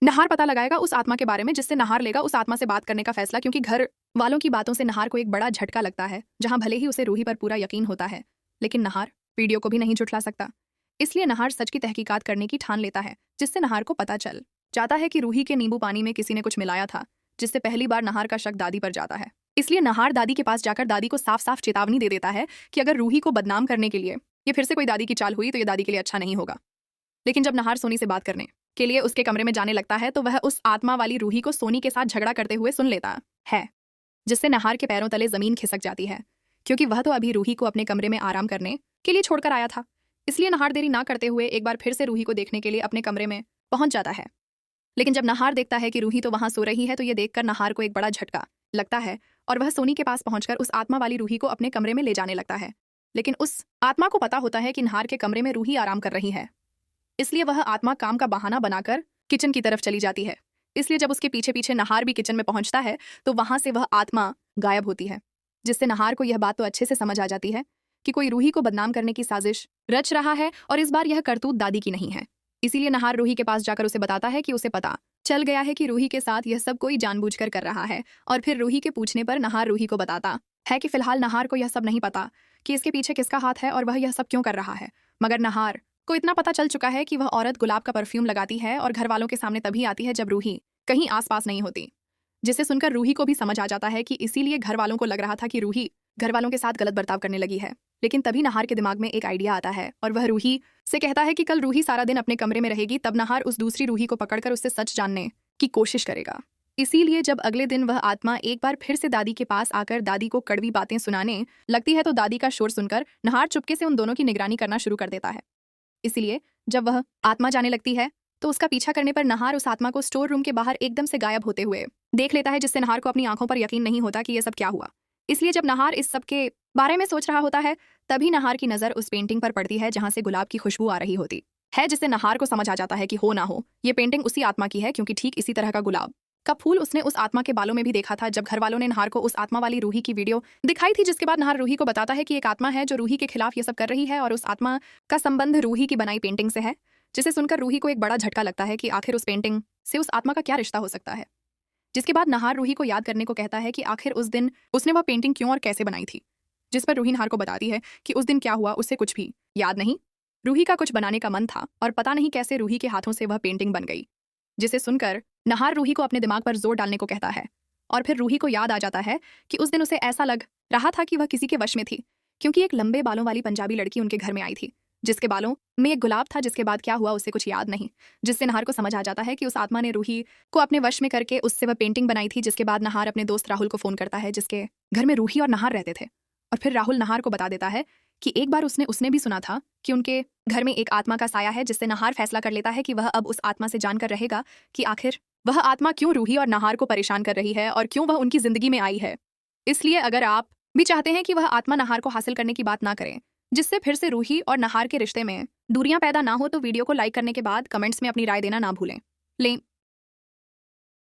नहार पता लगाएगा उस आत्मा के बारे में जिससे नहार लेगा उस आत्मा से बात करने का फैसला, क्योंकि घर वालों की बातों से नहार को एक बड़ा झटका लगता है, जहां भले ही उसे रूही पर पूरा यकीन होता है, लेकिन नहार वीडियो को भी नहीं झुठला सकता। इसलिए नहार सच की तहकीकात करने की ठान लेता है, जिससे नहार को पता चल जाता है कि रूही के नींबू पानी में किसी ने कुछ मिलाया था, जिससे पहली बार नहार का शक दादी पर जाता है। इसलिए नहार दादी के पास जाकर दादी को साफ साफ चेतावनी दे देता है कि अगर रूही को बदनाम करने के लिए ये फिर से कोई दादी की चाल हुई तो ये दादी के लिए अच्छा नहीं होगा। लेकिन जब नहार सोनी से बात करने के लिए उसके कमरे में जाने लगता है तो वह उस आत्मा वाली रूही को सोनी के साथ झगड़ा करते हुए सुन लेता है, जिससे नहार के पैरों तले जमीन खिसक जाती है, क्योंकि वह तो अभी रूही को अपने कमरे में आराम करने के लिए छोड़कर आया था। इसलिए नहार देरी ना करते हुए एक बार फिर से रूही को देखने के लिए अपने कमरे में पहुंच जाता है। लेकिन जब नहार देखता है कि रूही तो वहां सो रही है तो ये देखकर नहार को एक बड़ा झटका लगता है और वह सोनी के पास पहुंचकर उस आत्मा वाली रूही को अपने कमरे में ले जाने लगता है। लेकिन उस आत्मा को पता होता है कि नहार के कमरे में रूही आराम कर रही है, इसलिए वह आत्मा काम का बहाना बनाकर किचन की तरफ चली जाती है। इसलिए जब उसके पीछे पीछे नहार भी किचन में पहुंचता है तो वहां से वह आत्मा गायब होती है, जिससे नहार को यह बात तो अच्छे से समझ आ जाती है कि कोई रूही को बदनाम करने की साजिश रच रहा है और इस बार यह करतूत दादी की नहीं है। इसीलिए नहार रूही के पास जाकर उसे बताता है कि उसे पता चल गया है कि रूही के साथ यह सब कोई जानबूझकर कर रहा है। और फिर रूही के पूछने पर नहार रूही को बताता है कि फिलहाल नहार को यह सब नहीं पता कि इसके पीछे किसका हाथ है और वह यह सब क्यों कर रहा है, मगर नहार को इतना पता चल चुका है कि वह औरत गुलाब का परफ्यूम लगाती है और घर वालों के सामने तभी आती है जब रूही कहीं आसपास नहीं होती, जिसे सुनकर रूही को भी समझ आ जाता है कि इसीलिए घर वालों को लग रहा था कि रूही घर वालों के साथ गलत बर्ताव करने लगी है। लेकिन तभी नहार के दिमाग में एक आइडिया आता है और वह रूही से कहता है कि कल रूही सारा दिन अपने कमरे में रहेगी, तब नहार उस दूसरी रूही को पकड़कर उससे सच जानने की कोशिश करेगा। इसीलिए जब अगले दिन वह आत्मा एक बार फिर से दादी के पास आकर दादी को कड़वी बातें सुनाने लगती है तो दादी का शोर सुनकर नहार चुपके से उन दोनों की निगरानी करना शुरू कर देता है। इसलिए जब वह आत्मा जाने लगती है तो उसका पीछा करने पर नहार उस आत्मा को स्टोर रूम के बाहर एकदम से गायब होते हुए देख लेता है, जिससे नहार को अपनी आंखों पर यकीन नहीं होता कि यह सब क्या हुआ। इसलिए जब नहार इस सब के बारे में सोच रहा होता है तभी नहार की नजर उस पेंटिंग पर पड़ती है जहां से गुलाब की खुशबू आ रही होती है, जिससे नहार को समझ आ जाता है कि हो ना हो ये पेंटिंग उसी आत्मा की है, क्योंकि ठीक इसी तरह का गुलाब का फूल उसने उस आत्मा के बालों में भी देखा था जब घर वालों ने नहार को उस आत्मा वाली रूही की वीडियो दिखाई थी। जिसके बाद नहार रूही को बताता है कि एक आत्मा है जो रूही के खिलाफ ये सब कर रही है और उस आत्मा का संबंध रूही की बनाई पेंटिंग से है, जिसे सुनकर रूही को एक बड़ा झटका लगता है कि आखिर उस पेंटिंग से उस आत्मा का क्या रिश्ता हो सकता है। जिसके बाद नहार रूही को याद करने को कहता है कि आखिर उस दिन उसने वह पेंटिंग क्यों और कैसे बनाई थी, जिस पर रूही नहार को बताती है कि उस दिन क्या हुआ उसे कुछ भी याद नहीं। रूही का कुछ बनाने का मन था और पता नहीं कैसे रूही के हाथों से वह पेंटिंग बन गई, जिसे सुनकर नहार रूही को अपने दिमाग पर जोर डालने को कहता है। और फिर रूही को याद आ जाता है कि उस दिन उसे ऐसा लग रहा था कि वह किसी के वश में थी, क्योंकि एक लंबे बालों वाली पंजाबी लड़की उनके घर में आई थी जिसके बालों में एक गुलाब था। जिसके बाद क्या हुआ उसे कुछ याद नहीं, जिससे नहार को समझ आ जाता है कि उस आत्मा ने रूही को अपने वश में करके उससे वह पेंटिंग बनाई थी। जिसके बाद नहार अपने दोस्त राहुल को फोन करता है जिसके घर में रूही और नहार रहते थे, और फिर राहुल नहार को बता देता है कि एक बार उसने भी सुना था कि उनके घर में एक आत्मा का साया है, जिससे नहार फैसला कर लेता है कि वह अब उस आत्मा से जानकर रहेगा कि आखिर वह आत्मा क्यों रूही और नहार को परेशान कर रही है और क्यों वह उनकी जिंदगी में आई है। इसलिए अगर आप भी चाहते हैं कि वह आत्मा नहार को हासिल करने की बात ना करें, जिससे फिर से रूही और नहार के रिश्ते में दूरियां पैदा ना हो, तो वीडियो को लाइक करने के बाद कमेंट्स में अपनी राय देना ना भूलें।